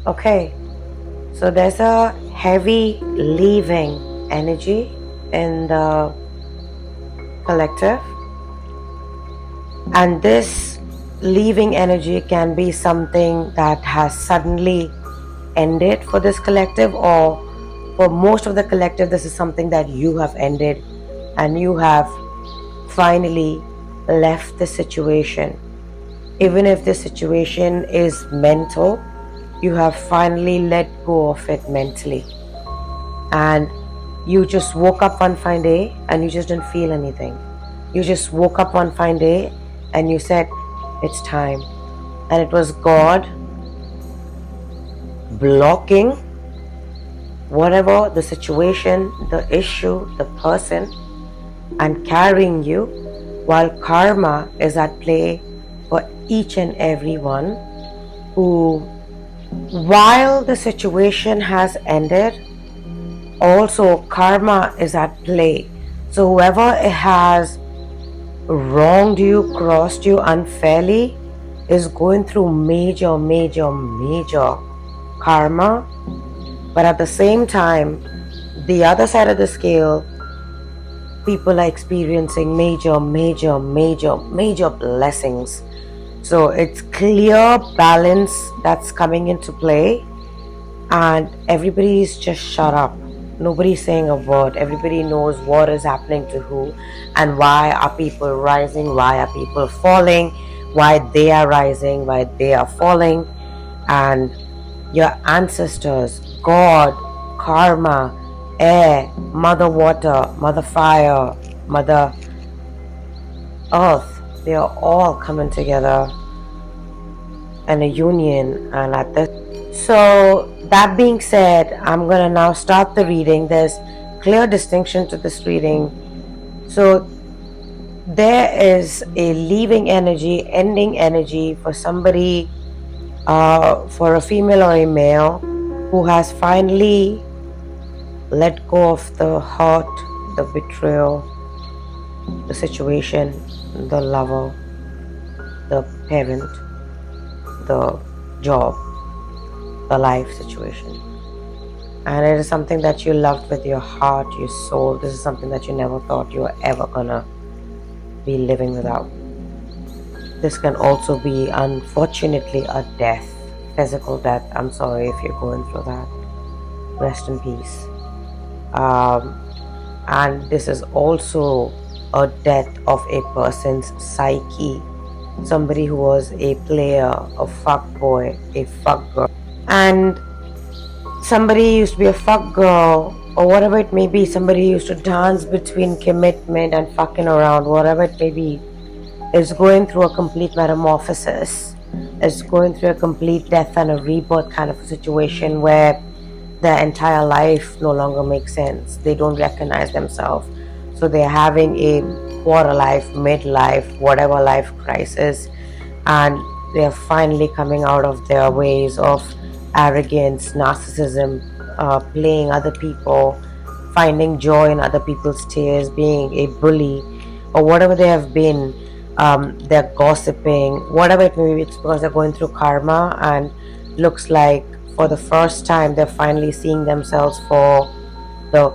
Okay, so there's a heavy leaving energy in the collective, and this leaving energy can be something that has suddenly ended for this collective, or for most of the collective this is something that you have ended and you have finally left the situation. Even if the situation is mental, you have finally let go of it mentally, and you just woke up one fine day and you just didn't feel anything. You just woke up one fine day and you said, it's time. And it was God blocking whatever the situation, the issue, the person, and carrying you, while karma is at play for each and every one who, while the situation has ended, also karma is at play. So whoever has wronged you, crossed you unfairly, is going through major karma. But at the same time, the other side of the scale, people are experiencing major blessings. So it's clear balance that's coming into play, and everybody's just shut up. Nobody's saying a word. Everybody knows what is happening to who, and why are people rising, why are people falling, why they are rising, why they are falling. And your ancestors, God, karma, air, mother water, mother fire, mother earth, they are all coming together in a union. And at this, so that being said, I'm gonna now start the reading. There's clear distinction to this reading. So there is a leaving energy, ending energy for somebody, for a female or a male who has finally let go of the hurt, the betrayal, the situation, the lover, the parent, the job, the life situation. And it is something that you loved with your heart, your soul. This is something that you never thought you were ever gonna be living without. This can also be, unfortunately, a death, physical death. I'm sorry if you're going through that. Rest in peace. And this is also a death of a person's psyche. Somebody who was a player, a fuck boy, a fuck girl. And somebody used to be a fuck girl, or whatever it may be. Somebody used to dance between commitment and fucking around, whatever it may be, is going through a complete metamorphosis. Is going through a complete death and a rebirth kind of a situation where their entire life no longer makes sense. They don't recognize themselves. So they're having a quarter life, midlife, whatever life crisis, and they're finally coming out of their ways of arrogance, narcissism, playing other people, finding joy in other people's tears, being a bully, or whatever they have been. They're gossiping, whatever it may be. It's because they're going through karma, and looks like for the first time they're finally seeing themselves for the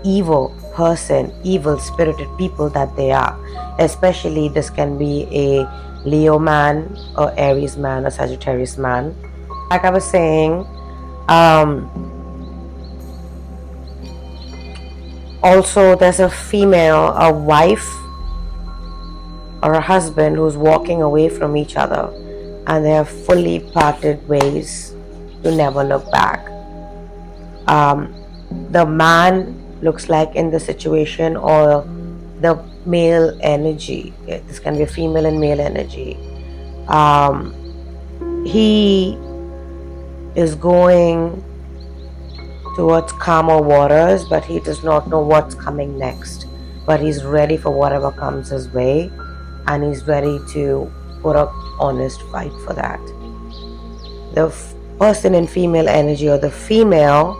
evil person, evil spirited people that they are. Especially this can be a Leo man, or Aries man, or Sagittarius man. Like I was saying, also there's a female, a wife or a husband who's walking away from each other, and they have fully parted ways to never look back. The man looks like in the situation, or the male energy, this can be a female and male energy, he is going towards calmer waters, but he does not know what's coming next. But he's ready for whatever comes his way, and he's ready to put up honest fight for that. The person in female energy, or the female,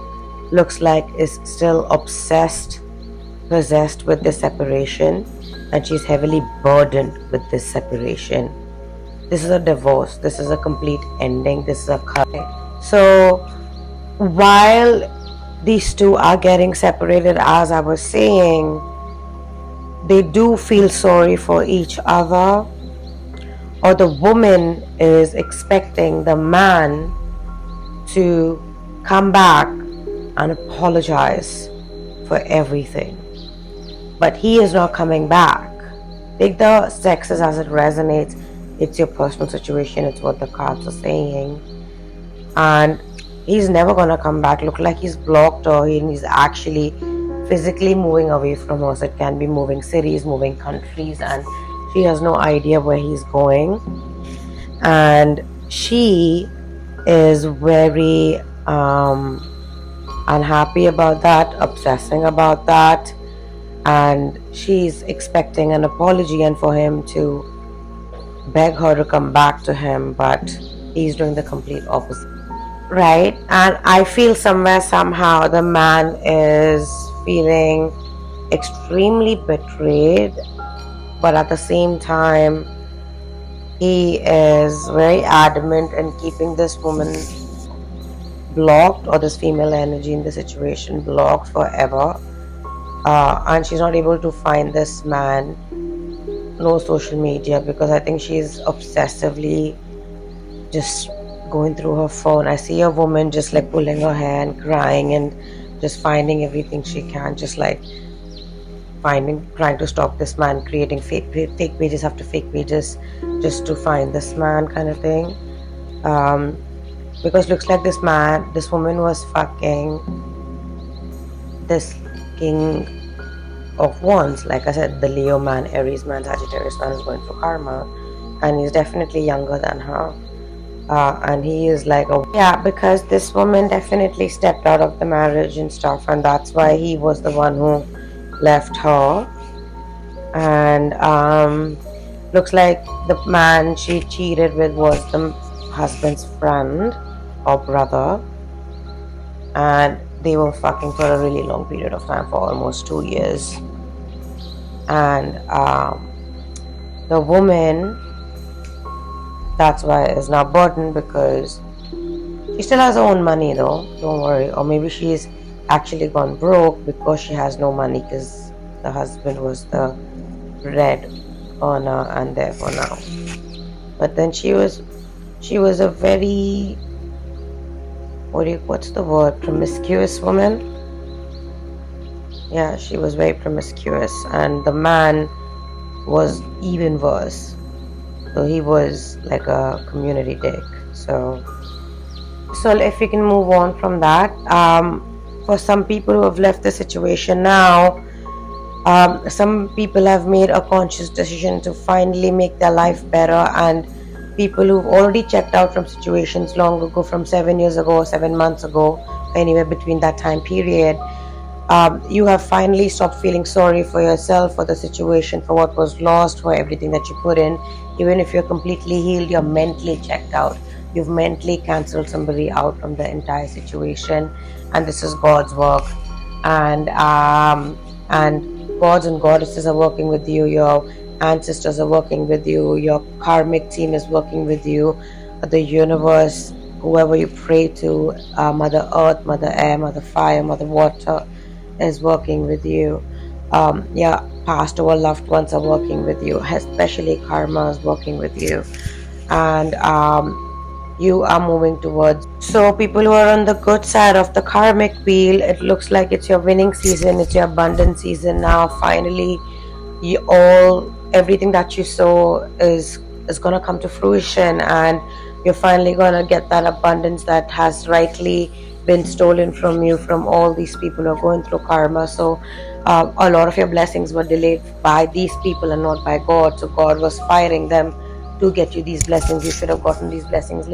looks like is still obsessed, possessed with this separation, and she's heavily burdened with this separation. This is a divorce. This is a complete ending. This is a cut. So while these two are getting separated, as I was saying, they do feel sorry for each other, or the woman is expecting the man to come back and apologize for everything. But he is not coming back. Take the sexes as it resonates. It's your personal situation, it's what the cards are saying. And he's never gonna come back. Look like he's blocked her, and he's actually physically moving away from her. So it can be moving cities, moving countries, and she has no idea where he's going. And she is very unhappy about that, obsessing about that, and she's expecting an apology and for him to beg her to come back to him, but he's doing the complete opposite. Right? And I feel somewhere, somehow, the man is feeling extremely betrayed, but at the same time, he is very adamant in keeping this woman blocked, or this female energy in the situation blocked forever. And she's not able to find this man, no social media, because I think she's obsessively just going through her phone. I see a woman just like pulling her hair and crying and just finding everything she can, just like trying to stop this man, creating fake pages after fake pages just to find this man, kind of thing. Because looks like this woman was fucking this king of wands. Like I said, the Leo man, Aries man, Sagittarius man is going for karma, and he's definitely younger than her. And he is like, because this woman definitely stepped out of the marriage and stuff, and that's why he was the one who left her. And looks like the man she cheated with was the husband's friend or brother, and they were fucking for a really long period of time, for almost 2 years. And the woman, that's why is now burdened, because she still has her own money though, don't worry. Or maybe she's actually gone broke because she has no money, because the husband was the bread earner and therefore now. But then she was a very, what's the word, promiscuous woman. Yeah, she was very promiscuous, and the man was even worse. So he was like a community dick. So if we can move on from that, for some people who have left the situation now, some people have made a conscious decision to finally make their life better, and people who've already checked out from situations long ago, from 7 years ago or 7 months ago, anywhere between that time period, you have finally stopped feeling sorry for yourself, for the situation, for what was lost, for everything that you put in. Even if you're completely healed, you're mentally checked out. You've mentally cancelled somebody out from the entire situation, and this is God's work. And gods and goddesses are working with you. Your ancestors are working with you. Your karmic team is working with you. The universe, whoever you pray to, Mother Earth, Mother Air, Mother Fire, Mother Water, is working with you. Past or loved ones are working with you, especially karma is working with you. And you are moving towards. So people who are on the good side of the karmic wheel, it looks like it's your winning season, it's your abundant season now. Finally, everything that you sow is gonna come to fruition, and you're finally gonna get that abundance that has rightly been stolen from you, from all these people who are going through karma. So a lot of your blessings were delayed by these people and not by God. So God was firing them to get you these blessings. You should have gotten these blessings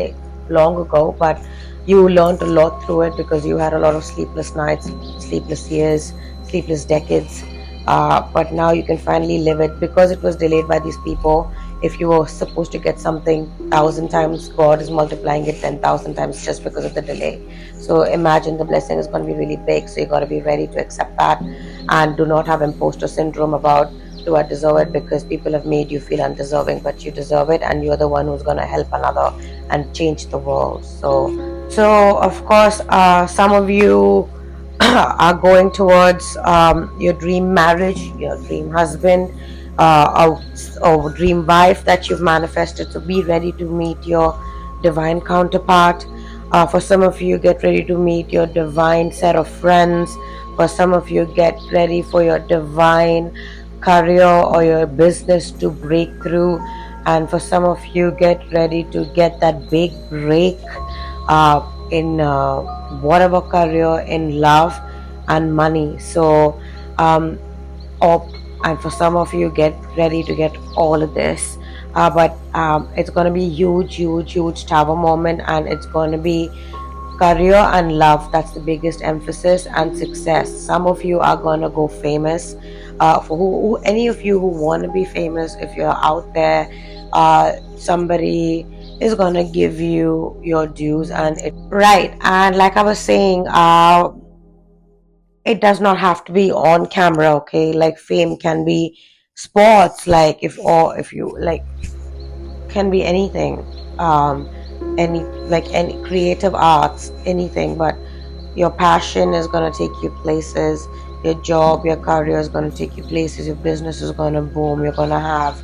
long ago, but you learned a lot through it, because you had a lot of sleepless nights, sleepless years, sleepless decades. But now you can finally live it, because it was delayed by these people. If you were supposed to get something 1,000 times, God is multiplying it 10,000 times just because of the delay. So imagine the blessing is going to be really big. So you got to be ready to accept that, and do not have imposter syndrome about, do I deserve it? Because people have made you feel undeserving, but you deserve it, and you're the one who's going to help another and change the world. So So, of course, some of you are going towards your dream marriage, your dream husband, or dream wife that you've manifested. So, be ready to meet your divine counterpart. For some of you, get ready to meet your divine set of friends. For some of you, get ready for your divine career or your business to break through. And for some of you, get ready to get that big break in whatever career, in love and money. So, um, or and for some of you, get ready to get all of this. But it's going to be huge, huge, huge tower moment, and it's going to be career and love. That's the biggest emphasis, and success. Some of you are going to go famous. For any of you who want to be famous, if you're out there, somebody is going to give you your dues, and it right. And like I was saying, it does not have to be on camera. Okay, like fame can be sports, like if you like, can be anything, any, like any creative arts, anything. But your passion is going to take you places, your job, your career is going to take you places, your business is going to boom, you're going to have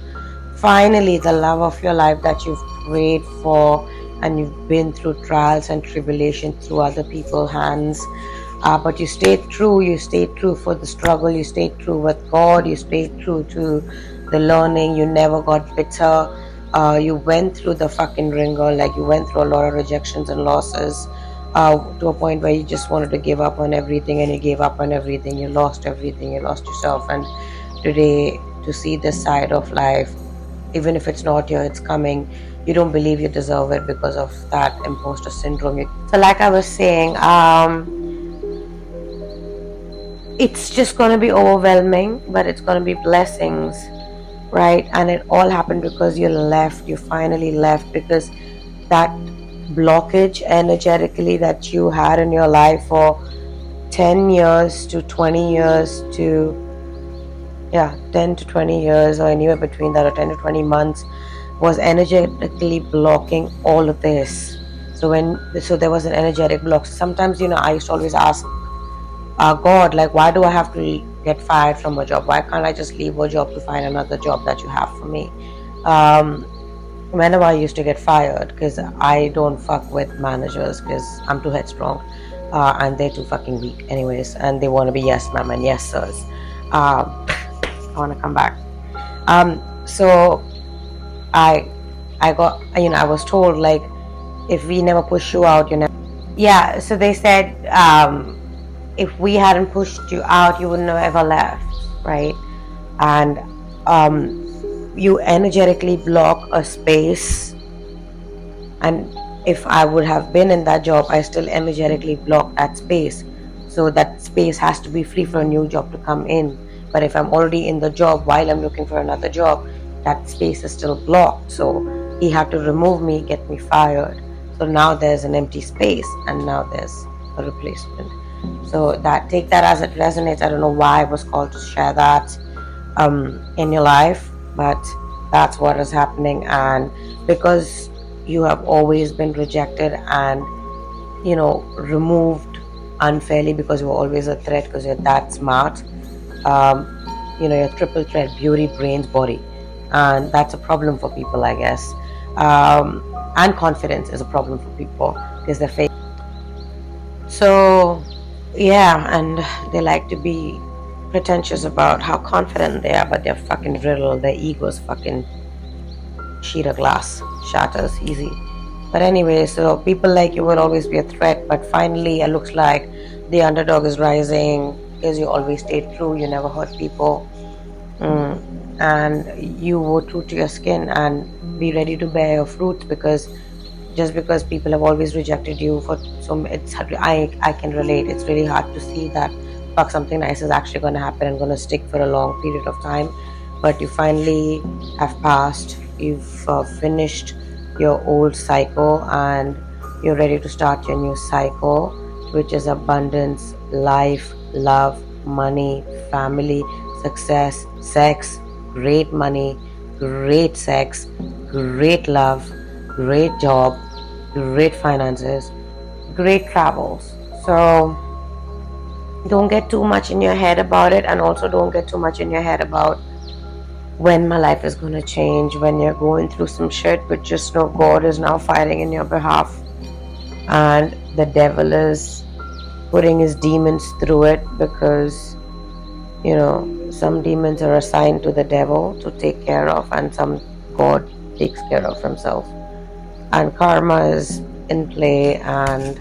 finally the love of your life that you've prayed for, and you've been through trials and tribulations through other people's hands. But you stayed true, you stayed true for the struggle, you stayed true with God, you stayed true to the learning, you never got bitter. You went through the fucking ringer, like you went through a lot of rejections and losses, to a point where you just wanted to give up on everything, and you gave up on everything, you lost everything, you lost yourself. And today, to see this side of life, even if it's not here, it's coming. You don't believe you deserve it because of that imposter syndrome. So like I was saying, it's just going to be overwhelming, but it's going to be blessings, right? And it all happened because you finally left, because that blockage energetically that you had in your life for 10 years to 20 years to 10 to 20 years, or anywhere between that, or 10 to 20 months, was energetically blocking all of this. So there was an energetic block. Sometimes, I used to always ask God, like, why do I have to get fired from a job? Why can't I just leave a job to find another job that you have for me? Whenever I used to get fired, because I don't fuck with managers, because I'm too headstrong, and they're too fucking weak anyways, and they want to be yes ma'am and yes sirs. I want to come back. So I got, I was told, like, if we never push you out, you never. Yeah, so they said, if we hadn't pushed you out, you wouldn't have ever left, right? And you energetically block a space, and if I would have been in that job, I still energetically block that space. So that space has to be free for a new job to come in. But if I'm already in the job while I'm looking for another job, that space is still blocked. So he had to remove me, get me fired. So now there's an empty space, and now there's a replacement. So take that as it resonates. I don't know why I was called to share that in your life, but that's what is happening. And because you have always been rejected and removed unfairly, because you were always a threat, because you're that smart, you're triple threat: beauty, brains, body. And that's a problem for people, I guess. And confidence is a problem for people, because they're fake. So and they like to be pretentious about how confident they are, but they're fucking brittle. Their ego's fucking sheet of glass, shatters easy. But anyway, so people like you will always be a threat, but finally it looks like the underdog is rising, because you always stayed true, you never hurt people, and you were true to your skin, and be ready to bear your fruits, because just because people have always rejected you for I can relate. It's really hard to see that something nice is actually going to happen and going to stick for a long period of time. But you finally have passed. You've finished your old cycle, and you're ready to start your new cycle, which is abundance, life, love, money, family, success, sex, great money, great sex, great love, great job, great finances, great travels. So don't get too much in your head about it, and also don't get too much in your head about when my life is going to change, when you're going through some shit, but just know God is now fighting in your behalf, and the devil is putting his demons through it, because some demons are assigned to the devil to take care of, and some God takes care of himself. And karma is in play, and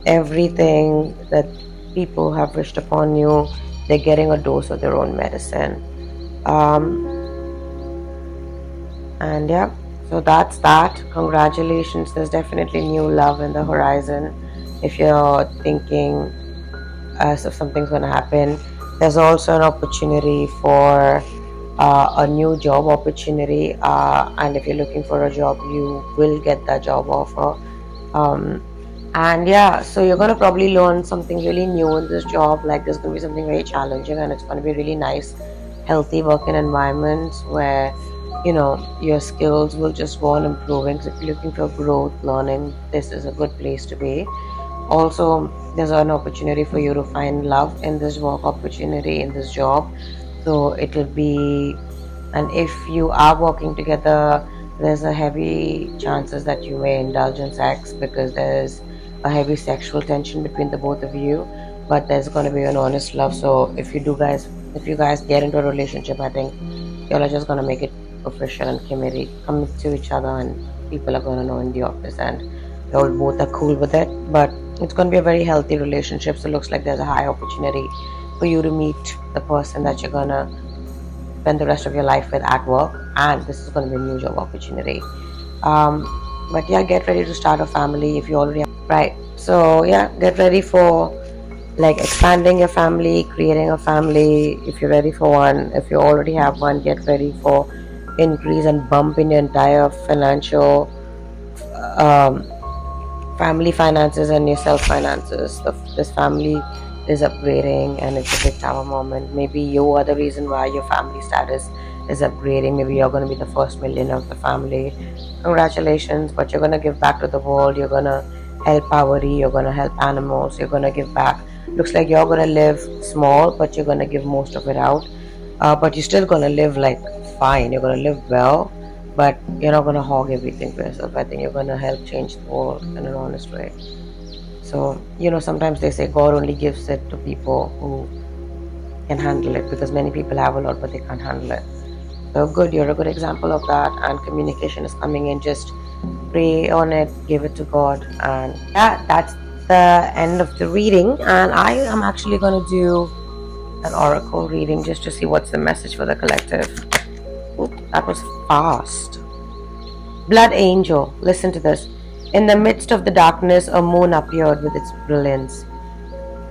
everything that people have wished upon you, they're getting a dose of their own medicine. And yeah, so that's that. Congratulations, there's definitely new love in the horizon. If you're thinking as if something's going to happen, there's also an opportunity for a new job opportunity, and if you're looking for a job, you will get that job offer. And yeah, so you're going to probably learn something really new in this job. Like, there's going to be something very challenging, and it's going to be a really nice, healthy working environment where your skills will just go on improving. So if you're looking for growth, learning, this is a good place to be. Also, there's an opportunity for you to find love in this work opportunity, in this job. So it will be, and if you are working together, there's a heavy chances that you may indulge in sex, because there's a heavy sexual tension between the both of you. But there's going to be an honest love. So if you guys get into a relationship, I think y'all are just going to make it official and commit to each other, and people are going to know in the office, and y'all both are cool with it. But it's going to be a very healthy relationship. So it looks like there's a high opportunity for you to meet the person that you're going to spend the rest of your life with at work, and this is going to be a new job opportunity. But yeah, get ready to start a family if you already have, right? So yeah, get ready for like expanding your family, creating a family if you're ready for one. If you already have one, get ready for increase and bump in your entire financial family finances and your self finances. This family is upgrading, and it's a big tower moment. Maybe you are the reason why your family status is upgrading. Maybe you're going to be the first millionaire of the family. Congratulations. But you're going to give back to the world. You're going to help poverty. You're going to help animals. You're going to give back. Looks like you're going to live small, but you're going to give most of it out. But you're still going to live like fine. You're going to live well, but you're not going to hog everything for yourself. I think you're going to help change the world in an honest way. So, sometimes they say God only gives it to people who can handle it, because many people have a lot, but they can't handle it. So good, you're a good example of that, and communication is coming in. Just pray on it, give it to God, and yeah, that's the end of the reading. And I am actually going to do an oracle reading just to see what's the message for the collective. Oop, that was fast. Blood angel, listen to this. In the midst of the darkness, a moon appeared with its brilliance.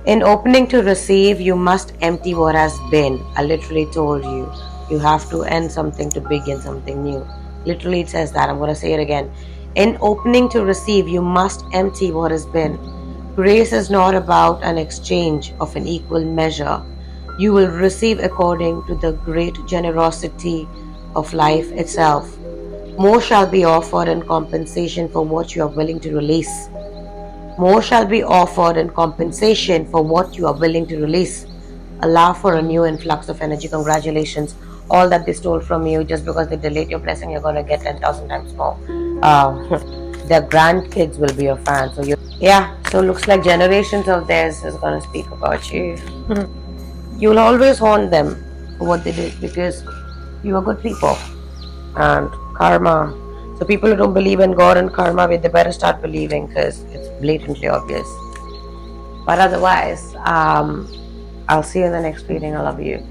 In opening to receive, you must empty what has been. I literally told you, you have to end something to begin something new. Literally, it says that. I'm going to say it again. In opening to receive, you must empty what has been. Grace is not about an exchange of an equal measure. You will receive according to the great generosity of life itself. More shall be offered in compensation for what you are willing to release. More shall be offered in compensation for what you are willing to release. Allow for a new influx of energy. Congratulations. All that they stole from you, just because they delayed your blessing, you're going to get 10,000 times more. Their grandkids will be your fans. So so looks like generations of theirs is going to speak about you. You'll always haunt them for what they did, because you are good people. And karma. So people who don't believe in God and karma, they better start believing, because it's blatantly obvious. But otherwise, I'll see you in the next reading. I love you.